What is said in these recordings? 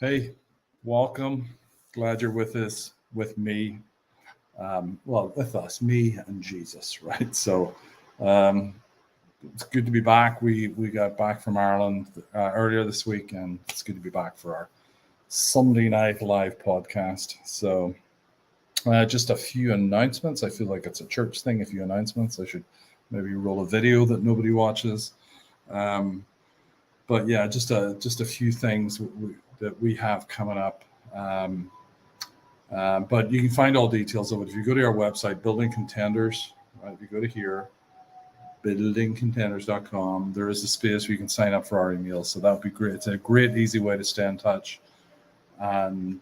Hey, welcome. Glad you're with us, with me. With us, me and Jesus, right? So um, it's good to be back. We got back from Ireland earlier this week, and it's good to be back for our Sunday night live podcast. So just a few announcements. I feel like it's a church thing. A few announcements. I should maybe roll a video that nobody watches. Um, but yeah, just a few things that we have coming up. Um, but you can find all details of it if you go to our website, Building Contenders. Right, if you go to here, buildingcontenders.com, there is a space where you can sign up for our emails. So that would be great. It's a great, easy way to stay in touch. And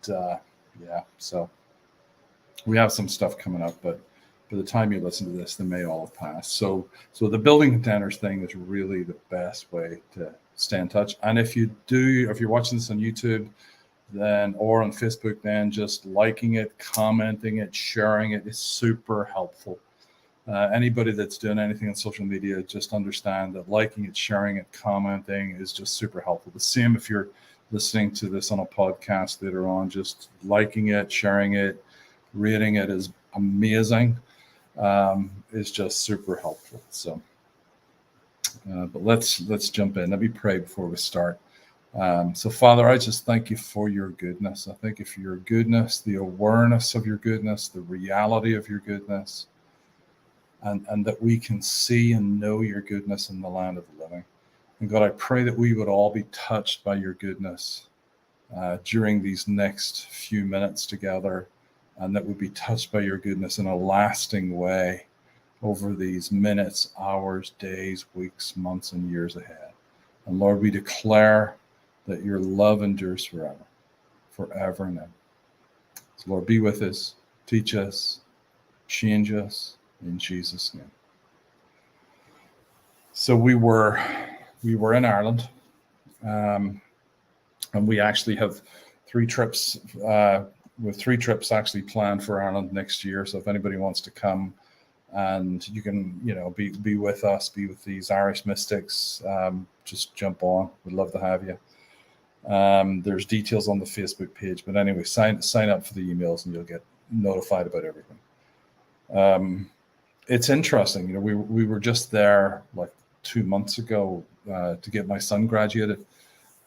so we have some stuff coming up, but by the time you listen to this, they may all have passed. So the Building Contenders thing is really the best way to stay in touch. And if you're watching this on YouTube, then or on Facebook, then just liking it, commenting it, sharing it is super helpful. Anybody that's doing anything on social media, just understand that liking it, sharing it, commenting is just super helpful. The same if you're listening to this on a podcast later on, just liking it, sharing it, rating it is amazing. Is just super helpful. So, but let's jump in. Let me pray before we start. So, Father, I just thank you for your goodness. I thank you for your goodness, the awareness of your goodness, the reality of your goodness, and that we can see and know your goodness in the land of the living. And God, I pray that we would all be touched by your goodness during these next few minutes together, and that we'd be touched by your goodness in a lasting way over these minutes, hours, days, weeks, months, and years ahead. And Lord, we declare that your love endures forever and ever. So Lord, be with us, teach us, change us in Jesus' name. So we were in Ireland, and we actually have three trips actually planned for Ireland next year. So if anybody wants to come, and you can, be with us, be with these Irish mystics, just jump on. We'd love to have you. There's details on the Facebook page, but anyway, sign up for the emails and you'll get notified about everything. It's interesting, we were just there like 2 months ago to get my son graduated,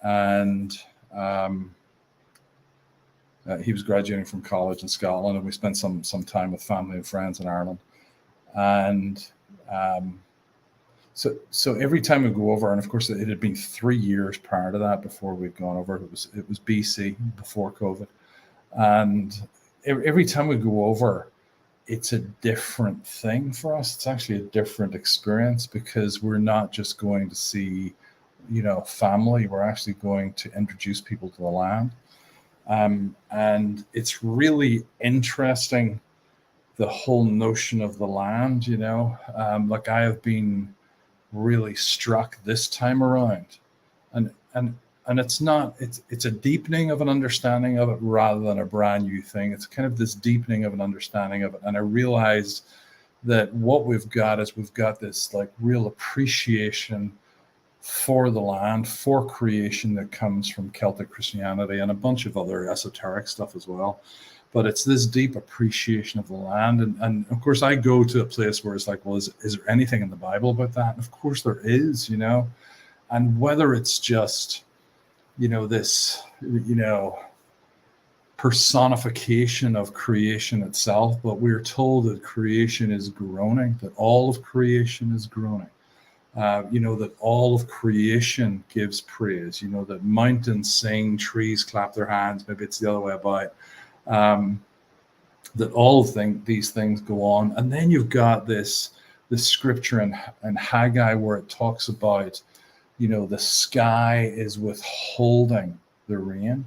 and he was graduating from college in Scotland, and we spent some time with family and friends in Ireland. And so every time we go over, and of course it had been 3 years prior to that before we'd gone over. It was BC, before COVID, and every time we go over, it's a different thing for us. It's actually a different experience, because we're not just going to see, family. We're actually going to introduce people to the land, and it's really interesting, the whole notion of the land. Like I have been really struck this time around, and it's a deepening of an understanding of it rather than a brand new thing. It's kind of this deepening of an understanding of it, and I realized that what we've got this like real appreciation for the land, for creation, that comes from Celtic Christianity and a bunch of other esoteric stuff as well. But it's this deep appreciation of the land. And of course, I go to a place where it's like, well, is there anything in the Bible about that? And of course there is, and whether it's just, this, personification of creation itself, but we're told that creation is groaning, that all of creation is groaning. That all of creation gives praise, that mountains sing, trees clap their hands, maybe it's the other way about. That all of these things go on. And then you've got this scripture in Haggai where it talks about, the sky is withholding the rain.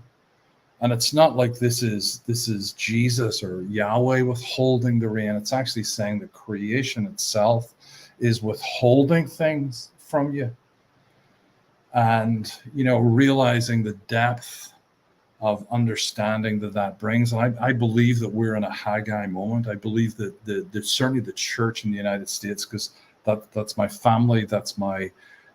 And it's not like this is Jesus or Yahweh withholding the rain. It's actually saying that creation itself is withholding things from you. And, realizing the depth of understanding that brings. And I believe that we're in a Haggai moment. I believe that certainly the church in the United States, because that's my family, that's my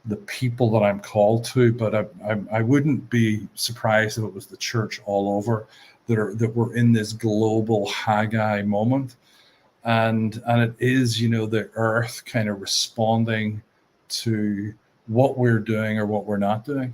the people that I'm called to, but I wouldn't be surprised if it was the church all over that we're in this global Haggai moment, and it is, the earth kind of responding to what we're doing or what we're not doing.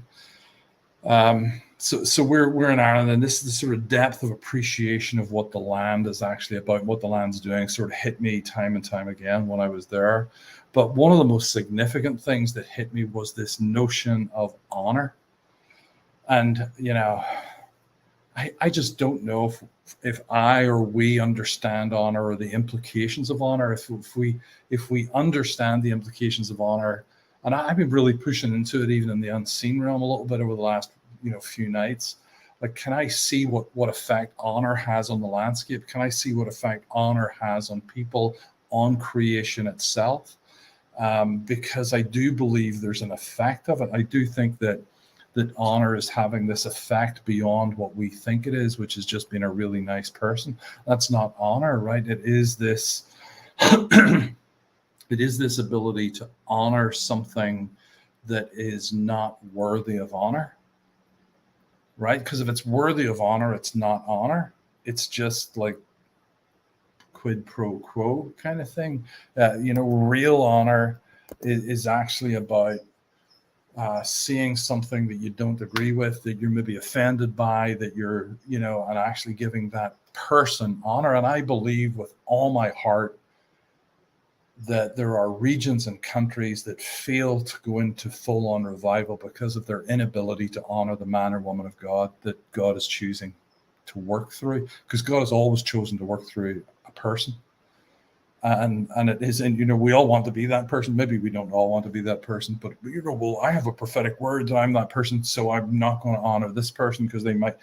So we're in Ireland, and this is the sort of depth of appreciation of what the land is actually about, what the land's doing, sort of hit me time and time again when I was there. But one of the most significant things that hit me was this notion of honor. And, I just don't know if I or we understand honor or the implications of honor. If we understand the implications of honor, and I've been really pushing into it even in the unseen realm a little bit over the last few nights. Like, can I see what effect honor has on the landscape? Can I see what effect honor has on people, on creation itself? Because I do believe there's an effect of it. I do think that honor is having this effect beyond what we think it is, which is just being a really nice person. That's not honor, right? It is this it is this ability to honor something that is not worthy of honor, right? Because if it's worthy of honor, it's not honor. It's just like quid pro quo kind of thing. Real honor is actually about seeing something that you don't agree with, that you're maybe offended by, that you're, and actually giving that person honor. And I believe with all my heart that there are regions and countries that fail to go into full-on revival because of their inability to honor the man or woman of God that God is choosing to work through, because God has always chosen to work through a person. And it is, and we all want to be that person. Maybe we don't all want to be that person, but well, I have a prophetic word that I'm that person, so I'm not going to honor this person because they might.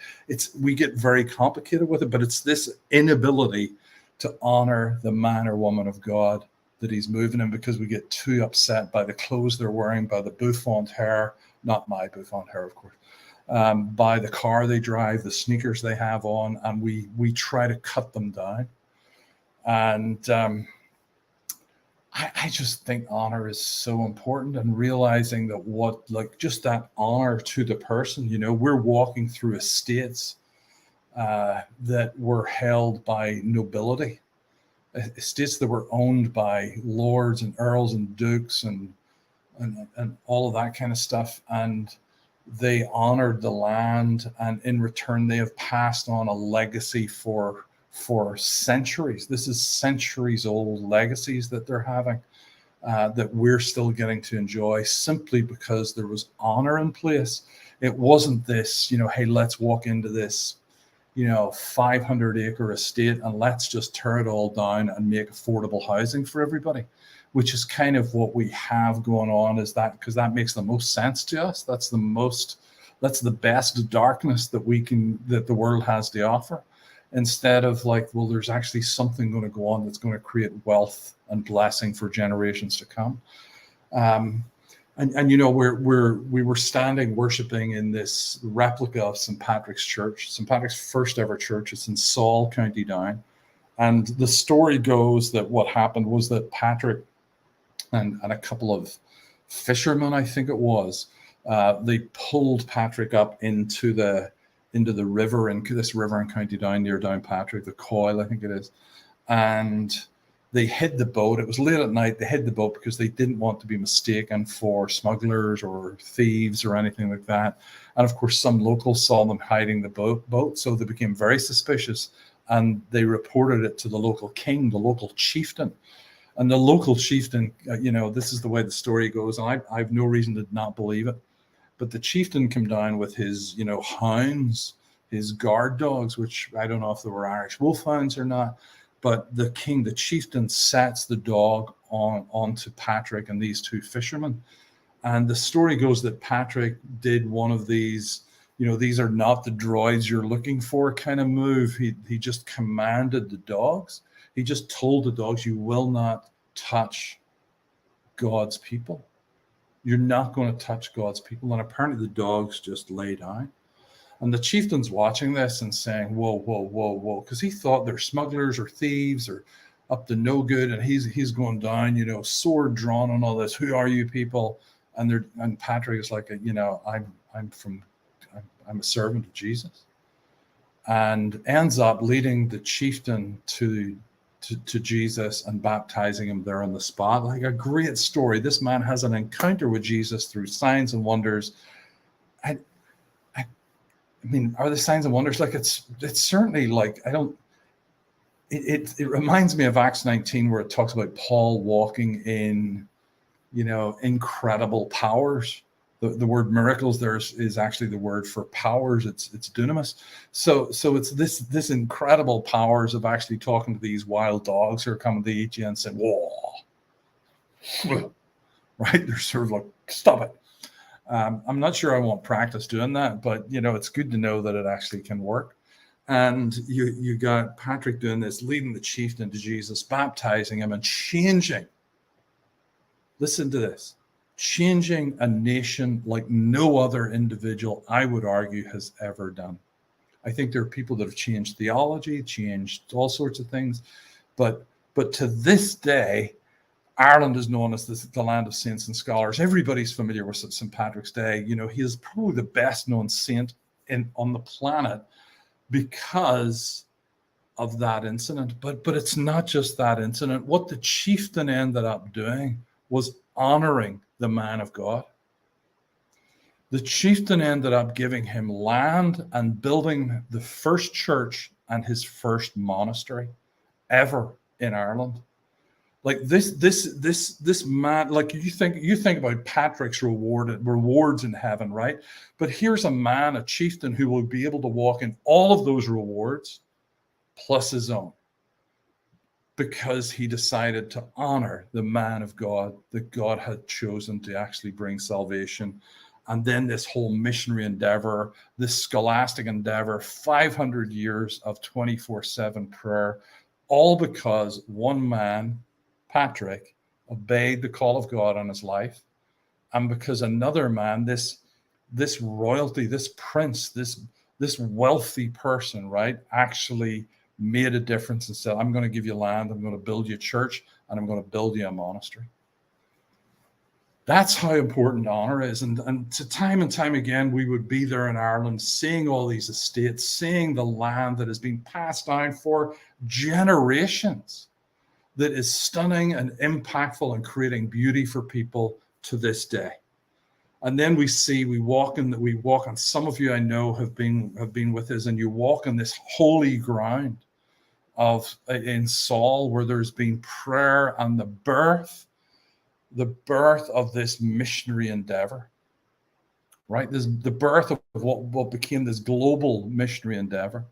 We get very complicated with it, but it's this inability to honor the man or woman of God that he's moving in, because we get too upset by the clothes they're wearing, by the bouffant hair, not my bouffant hair, of course, by the car they drive, the sneakers they have on, and we try to cut them down. And I just think honor is so important, and realizing that just that honor to the person, we're walking through estates that were held by nobility, estates that were owned by lords and earls and dukes and all of that kind of stuff. And they honored the land, and in return, they have passed on a legacy for centuries. This is centuries old legacies that they're having, that we're still getting to enjoy simply because there was honor in place. It wasn't this, hey, let's walk into this 500-acre estate and let's just tear it all down and make affordable housing for everybody, which is kind of what we have going on, is that because that makes the most sense to us. That's the best darkness that the world has to offer, instead of there's actually something going to go on that's going to create wealth and blessing for generations to come. We were standing worshiping in this replica of St. Patrick's Church, St. Patrick's first ever church. It's in Saul, County Down. And the story goes that what happened was that Patrick and a couple of fishermen, I think it was, they pulled Patrick up into the river, in this river in County Down near Downpatrick, the Coil, I think it is. And they hid the boat. It was late at night. They hid the boat because they didn't want to be mistaken for smugglers or thieves or anything like that. And of course, some locals saw them hiding the boat. So they became very suspicious, and they reported it to the local king, the local chieftain. And the local chieftain, this is the way the story goes, and I have no reason to not believe it. But the chieftain came down with his, hounds, his guard dogs, which I don't know if they were Irish wolfhounds or not. But the chieftain sets the dog onto Patrick and these two fishermen. And the story goes that Patrick did one of these, these are not the droids you're looking for kind of move. He just commanded the dogs. He just told the dogs, you will not touch God's people. You're not going to touch God's people. And apparently the dogs just lay down. And the chieftain's watching this and saying, whoa, whoa, whoa, whoa, because he thought they're smugglers or thieves or up to no good. And he's going down, sword drawn and all this. Who are you people? and Patrick is like, I'm a servant of Jesus, and ends up leading the chieftain to Jesus and baptizing him there on the spot. Like a great story. This man has an encounter with Jesus through signs and wonders. I mean, are the signs and wonders like it's certainly like it reminds me of Acts 19, where it talks about Paul walking in, incredible powers. The word miracles there is actually the word for powers. It's dunamis. So it's this incredible powers of actually talking to these wild dogs who are coming to eat you and saying, whoa, right? They're sort of like, stop it. I'm not sure I want practice doing that, but it's good to know that it actually can work. And you got Patrick doing this, leading the chieftain to Jesus, baptizing him and changing. Listen to this. Changing a nation like no other individual, I would argue, has ever done. I think there are people that have changed theology, changed all sorts of things, but to this day, Ireland is known as the land of saints and scholars. Everybody's familiar with St. Patrick's Day. He is probably the best known saint on the planet because of that incident. But it's not just that incident. What the chieftain ended up doing was honoring the man of God. The chieftain ended up giving him land and building the first church and his first monastery ever in Ireland. Like this man, like you think about Patrick's rewards in heaven, right? But here's a man, a chieftain, who will be able to walk in all of those rewards plus his own, because he decided to honor the man of God that God had chosen to actually bring salvation. And then this whole missionary endeavor, this scholastic endeavor, 500 years of 24/7 prayer, all because one man, Patrick, obeyed the call of God on his life, and because another man, this royalty, this prince, this wealthy person, right, actually made a difference and said, I'm going to give you land, I'm going to build you a church, and I'm going to build you a monastery. That's how important honor is. And to time and time again, we would be there in Ireland, seeing all these estates, seeing the land that has been passed down for generations, that is stunning and impactful and creating beauty for people to this day. And then we walk on, some of you I know have been with us, and you walk on this holy ground in Saul, where there's been prayer and the birth of this missionary endeavor, right? This the birth of what became this global missionary endeavor.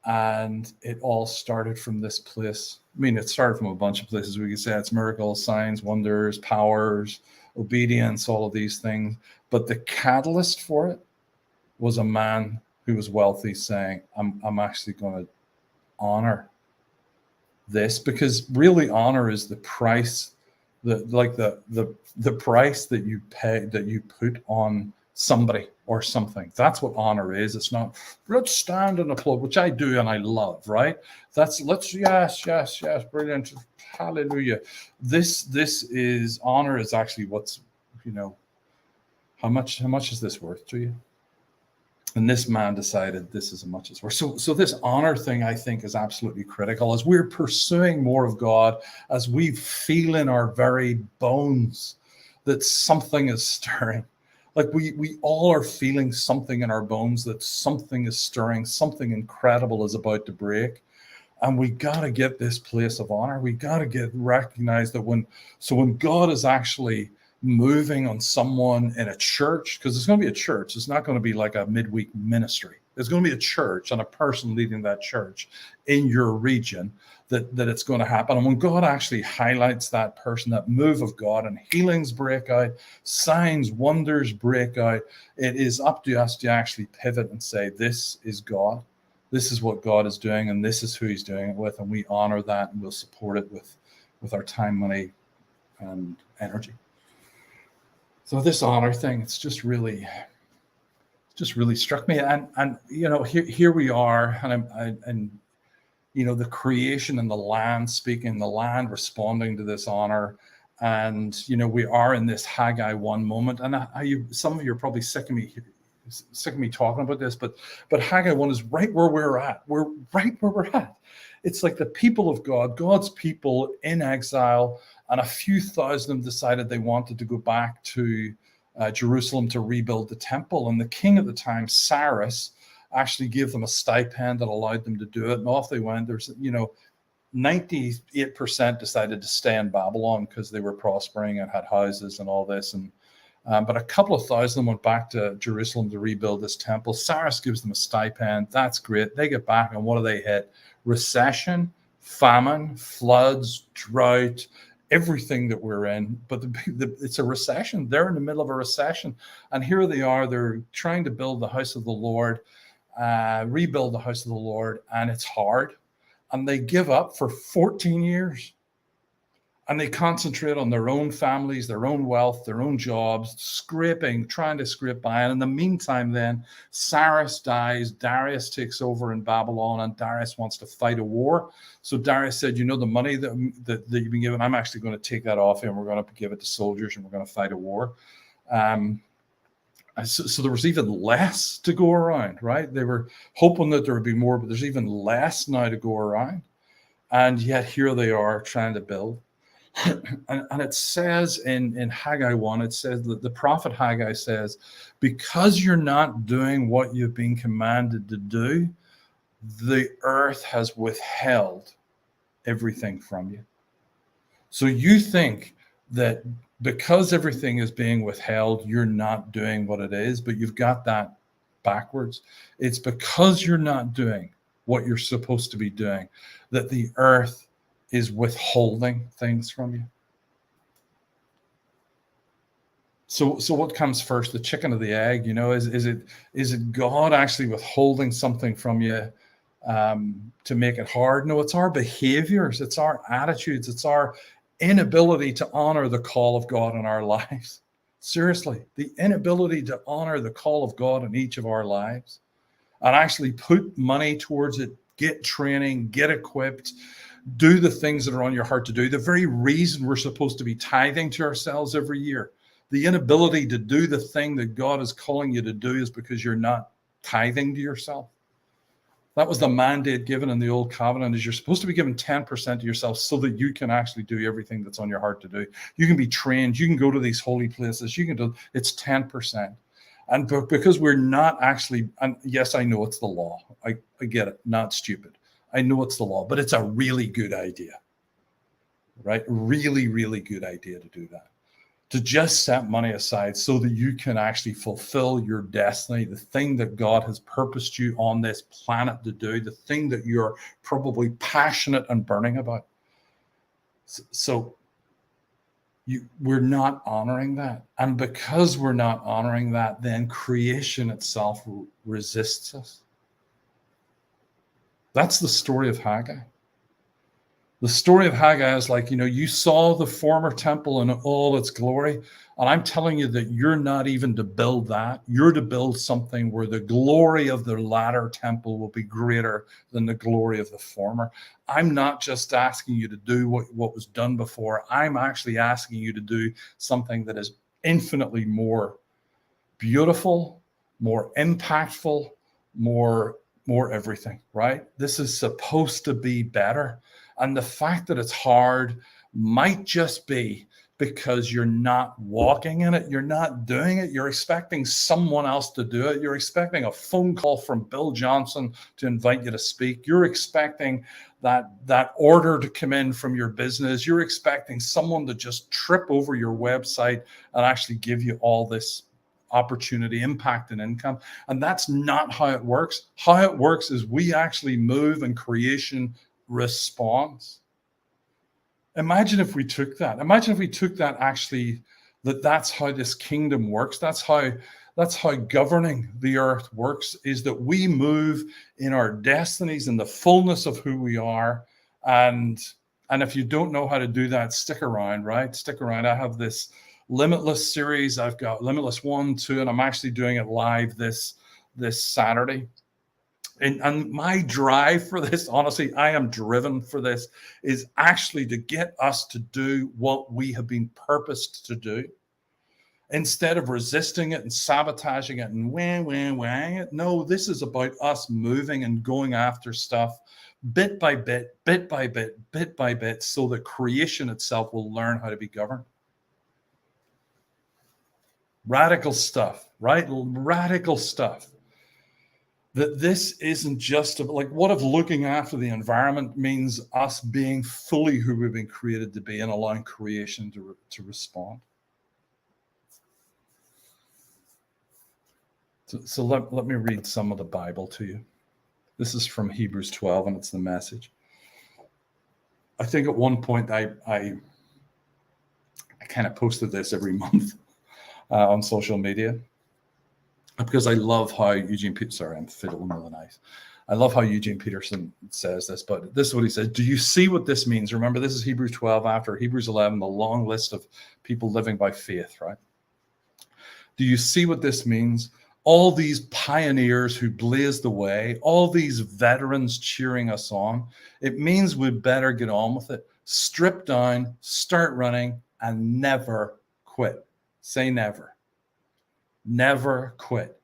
And it all started from this place. I mean, it started from a bunch of places. We could say it's miracles, signs, wonders, powers, obedience, all of these things. But the catalyst for it was a man who was wealthy saying, I'm actually going to honor this, because really honor is the price, the price that you pay, that you put on somebody or something. That's what honor is. It's not, let's stand and applaud, which I do and I love, right? Yes, brilliant, hallelujah. This is honor is actually what's, how much is this worth to you? And this man decided this is as much as worth. So this honor thing, I think, is absolutely critical as we're pursuing more of God, as we feel in our very bones that something is stirring. Like we all are feeling something in our bones, that something is stirring, something incredible is about to break. And we got to get this place of honor. We got to recognize that when God is actually moving on someone in a church, because it's going to be a church, it's not going to be like a midweek ministry. There's going to be a church and a person leading that church in your region, that it's going to happen. And when God actually highlights that person, that move of God, and healings break out, signs, wonders break out, it is up to us to actually pivot and say, this is God. This is what God is doing, and this is who he's doing it with. And we honor that, and we'll support it with our time, money, and energy. So this honor thing, it's just really struck me. And here we are, and the creation and the land speaking, the land responding to this honor, And, we are in this Haggai 1 moment. And some of you are probably sick of me talking about this, but Haggai 1 is right where we're at. We're right where we're at. It's like the people of God, God's people in exile, and a few thousand of them decided they wanted to go back to Jerusalem to rebuild the temple. And the king at the time, Cyrus, actually gave them a stipend that allowed them to do it. And off they went. There's, 98% decided to stay in Babylon because they were prospering and had houses and all this. And but a couple of thousand went back to Jerusalem to rebuild this temple. Cyrus gives them a stipend. That's great. They get back, and what do they hit? Recession, famine, floods, drought, everything that we're in. But it's a recession. They're in the middle of a recession. And here they are. They're trying to build the house of the Lord, rebuild the house of the Lord, and it's hard. And they give up for 14 years. And they concentrate on their own families, their own wealth, their own jobs, trying to scrape by. And in the meantime, then Cyrus dies, Darius takes over in Babylon, and Darius wants to fight a war. So Darius said, the money that you've been given, I'm actually going to take that off you, and we're going to give it to soldiers, and we're going to fight a war. So there was even less to go around, right? They were hoping that there would be more, but there's even less now to go around. And yet here they are trying to build. And it says in Haggai 1, it says that the prophet Haggai says, because you're not doing what you've been commanded to do, the earth has withheld everything from you. So you think that because everything is being withheld, you're not doing what it is, but you've got that backwards. It's because you're not doing what you're supposed to be doing that the earth is withholding things from you. So what comes first, the chicken or the egg? Is it God actually withholding something from you to make it hard? No, it's our behaviors, it's our attitudes, it's our inability to honor the call of God in our lives. Seriously, the inability to honor the call of God in each of our lives and actually put money towards it, get training, get equipped, do the things that are on your heart to do. The very reason we're supposed to be tithing to ourselves every year, the inability to do the thing that God is calling you to do is because you're not tithing to yourself. That was the mandate given in the old covenant, is you're supposed to be given 10% to yourself so that you can actually do everything that's on your heart to do. You can be trained. You can go to these holy places. It's 10%. And because we're not actually, and yes, I know it's the law. I get it. Not stupid. I know it's the law, but it's a really good idea, right? Really, really good idea to do that. To just set money aside so that you can actually fulfill your destiny, the thing that God has purposed you on this planet to do, the thing that you're probably passionate and burning about. So we're not honoring that. And because we're not honoring that, then creation itself resists us. That's the story of Haggai. The story of Haggai is like, you saw the former temple in all its glory. And I'm telling you that you're not even to build that. You're to build something where the glory of the latter temple will be greater than the glory of the former. I'm not just asking you to do what was done before. I'm actually asking you to do something that is infinitely more beautiful, more impactful, more everything, right? This is supposed to be better. And the fact that it's hard might just be because you're not walking in it. You're not doing it. You're expecting someone else to do it. You're expecting a phone call from Bill Johnson to invite you to speak. You're expecting that order to come in from your business. You're expecting someone to just trip over your website and actually give you all this opportunity, impact, and income. And that's not how it works. How it works is we actually move and creation responds. Imagine if we took that. Imagine if we took that actually, that's how this kingdom works. That's how governing the earth works, is that we move in our destinies in the fullness of who we are. And if you don't know how to do that, stick around, right? Stick around. I have this Limitless series. I've got Limitless 1, 2, and I'm actually doing it live this Saturday. And my drive for this, honestly, I am driven for this, is actually to get us to do what we have been purposed to do. Instead of resisting it and sabotaging it and wang it. No, this is about us moving and going after stuff bit by bit, bit by bit, bit by bit, so that creation itself will learn how to be governed. Radical stuff, right? Radical stuff. That this isn't just like, what if looking after the environment means us being fully who we've been created to be and allowing creation to respond? So let me read some of the Bible to you. This is from Hebrews 12, and it's the Message. I think at one point I kind of posted this every month on social media, because I love how I'm fiddling with the knife. I love how Eugene Peterson says this, but this is what he says. Do you see what this means? Remember, this is Hebrews 12 after Hebrews 11, the long list of people living by faith, right? Do you see what this means? All these pioneers who blazed the way, all these veterans cheering us on. It means we'd better get on with it. Strip down, start running, and never quit. Say never. Never quit.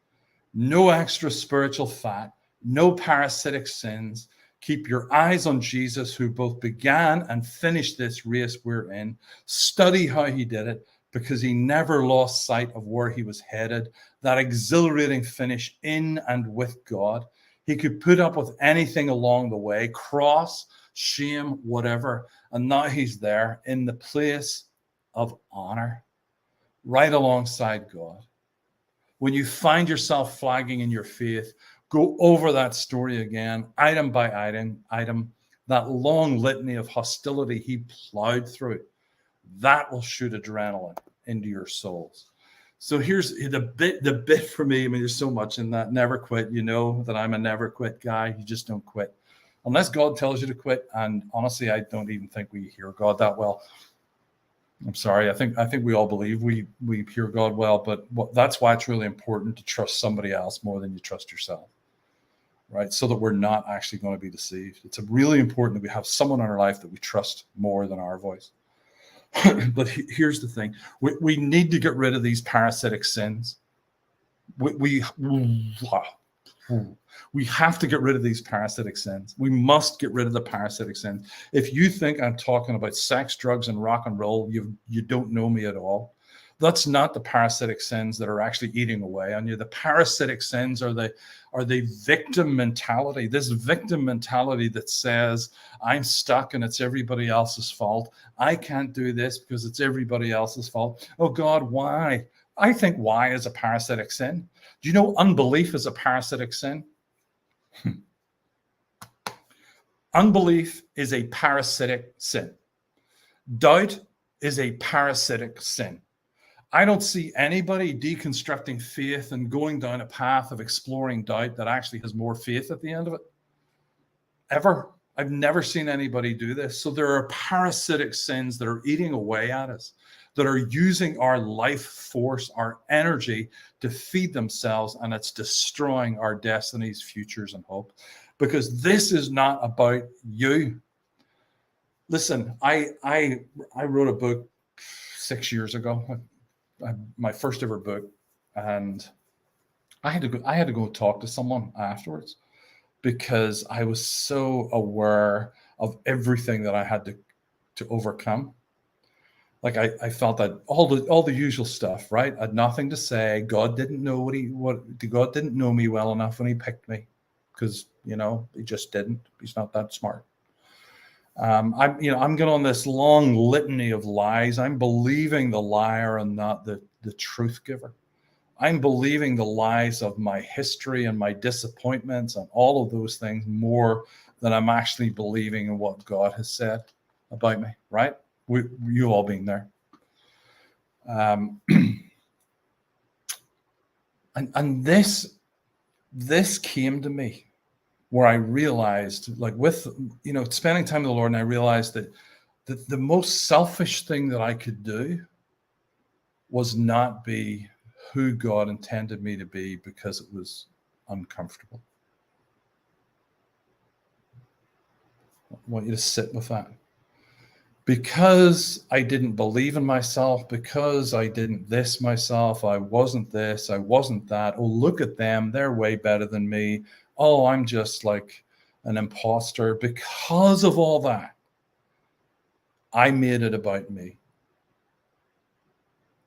No extra spiritual fat, no parasitic sins. Keep your eyes on Jesus, who both began and finished this race we're in. Study how he did it, because he never lost sight of where he was headed, that exhilarating finish in and with God. He could put up with anything along the way, cross, shame, whatever. And now he's there in the place of honor, right alongside God. When you find yourself flagging in your faith, go over that story again, item by item, that long litany of hostility he plowed through. That will shoot adrenaline into your souls. So here's the bit for me. I mean, there's so much in that. Never quit. You know that I'm a never quit guy. You just don't quit unless God tells you to quit. And honestly, I don't even think we hear God that well. I'm sorry. I think we all believe we hear God well, but that's why it's really important to trust somebody else more than you trust yourself, right? So that we're not actually going to be deceived. It's really important that we have someone in our life that we trust more than our voice. But here's the thing. We need to get rid of these parasitic sins. We have to get rid of these parasitic sins. We must get rid of the parasitic sins. If you think I'm talking about sex, drugs, and rock and roll, you don't know me at all. That's not the parasitic sins that are actually eating away on you. The parasitic sins are the victim mentality. This victim mentality that says, I'm stuck and it's everybody else's fault. I can't do this because it's everybody else's fault. Oh God, why? I think why is a parasitic sin. Do you know unbelief is a parasitic sin? Unbelief is a parasitic sin. Doubt is a parasitic sin. I don't see anybody deconstructing faith and going down a path of exploring doubt that actually has more faith at the end of it. Ever. I've never seen anybody do this. So there are parasitic sins that are eating away at us, that are using our life force, our energy to feed themselves, and it's destroying our destinies, futures, and hope. Because this is not about you. Listen, I wrote a book 6 years ago. My first ever book, and I had to go talk to someone afterwards because I was so aware of everything that I had to overcome. Like I felt that all the usual stuff, right? I had nothing to say. God didn't know God didn't know me well enough when he picked me, because he just didn't. He's not that smart. I'm going on this long litany of lies. I'm believing the liar and not the truth giver. I'm believing the lies of my history and my disappointments and all of those things more than I'm actually believing in what God has said about me, right? You all being there. And this came to me where I realized, like with, spending time with the Lord, and I realized that the most selfish thing that I could do was not be who God intended me to be because it was uncomfortable. I want you to sit with that. Because I didn't believe in myself, because I didn't this myself, I wasn't this, I wasn't that. Oh, look at them. They're way better than me. Oh, I'm just like an imposter. Because of all that, I made it about me.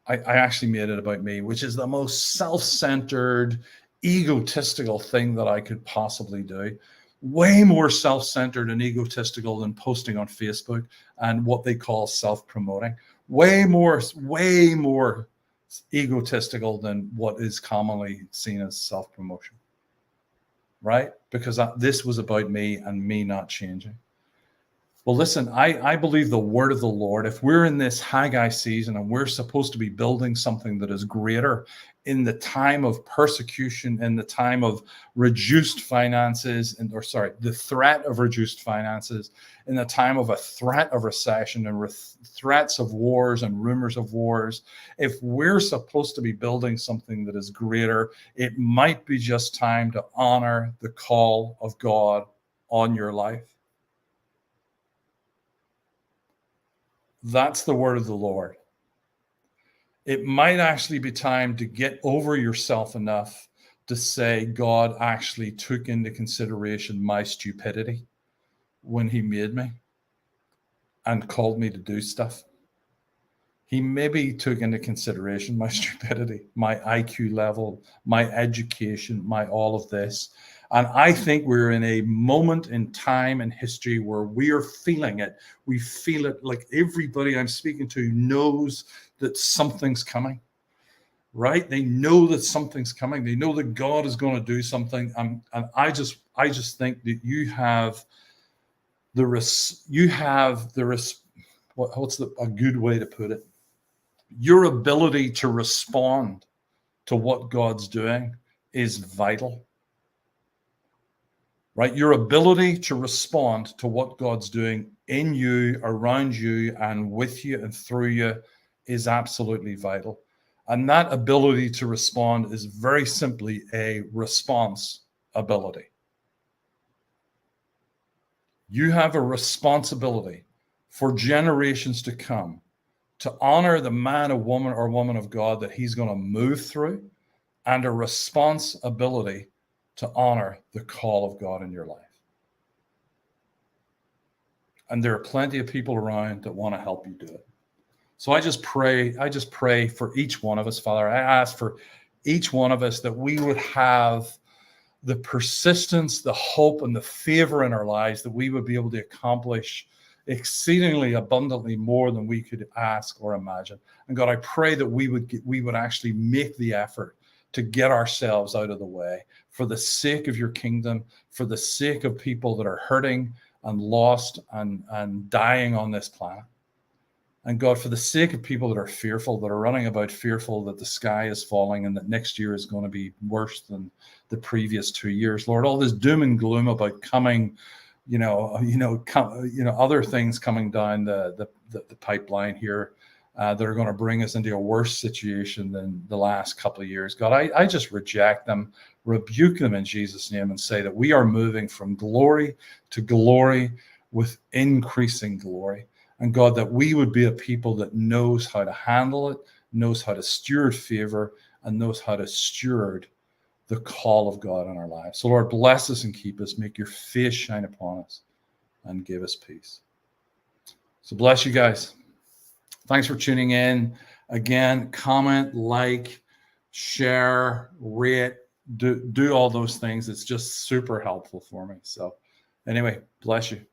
I actually made it about me, which is the most self-centered, egotistical thing that I could possibly do. Way more self-centered and egotistical than posting on Facebook and what they call self-promoting. Way more egotistical than what is commonly seen as self-promotion. Right? Because this was about me and me not changing. Well, listen, I believe the word of the Lord. If we're in this Haggai season and we're supposed to be building something that is greater in the time of persecution, in the time of reduced finances, the threat of reduced finances, in the time of a threat of recession and threats of wars and rumors of wars, if we're supposed to be building something that is greater, it might be just time to honor the call of God on your life. That's the word of the Lord. It might actually be time to get over yourself enough to say God actually took into consideration my stupidity when he made me and called me to do stuff. He maybe took into consideration my stupidity, my IQ level, my education, my all of this. And I think we're in a moment in time in history where we are feeling it. We feel it like everybody I'm speaking to knows that something's coming, right? They know that something's coming. They know that God is going to do something. And I just think that you have what's a good way to put it? Your ability to respond to what God's doing is vital. Right? Your ability to respond to what God's doing in you, around you, and with you and through you is absolutely vital. And that ability to respond is very simply a response ability. You have a responsibility for generations to come to honor the man or woman of God that he's going to move through, and a responsibility to honor the call of God in your life. And there are plenty of people around that want to help you do it. So I just pray for each one of us, Father. I ask for each one of us that we would have the persistence, the hope, and the favor in our lives that we would be able to accomplish exceedingly abundantly more than we could ask or imagine. And God, I pray that we would actually make the effort to get ourselves out of the way for the sake of your kingdom, for the sake of people that are hurting and lost and dying on this planet. And God, for the sake of people that are fearful, that are running about fearful that the sky is falling and that next year is going to be worse than the previous 2 years, Lord, all this doom and gloom about coming, other things coming down the pipeline here that are going to bring us into a worse situation than the last couple of years. God, I just reject them, rebuke them in Jesus' name, and say that we are moving from glory to glory with increasing glory. And God, that we would be a people that knows how to handle it, knows how to steward favor, and knows how to steward the call of God in our lives. So Lord, bless us and keep us. Make your face shine upon us and give us peace. So bless you guys. Thanks for tuning in. Again, comment, like, share, rate, do all those things. It's just super helpful for me. So anyway, bless you.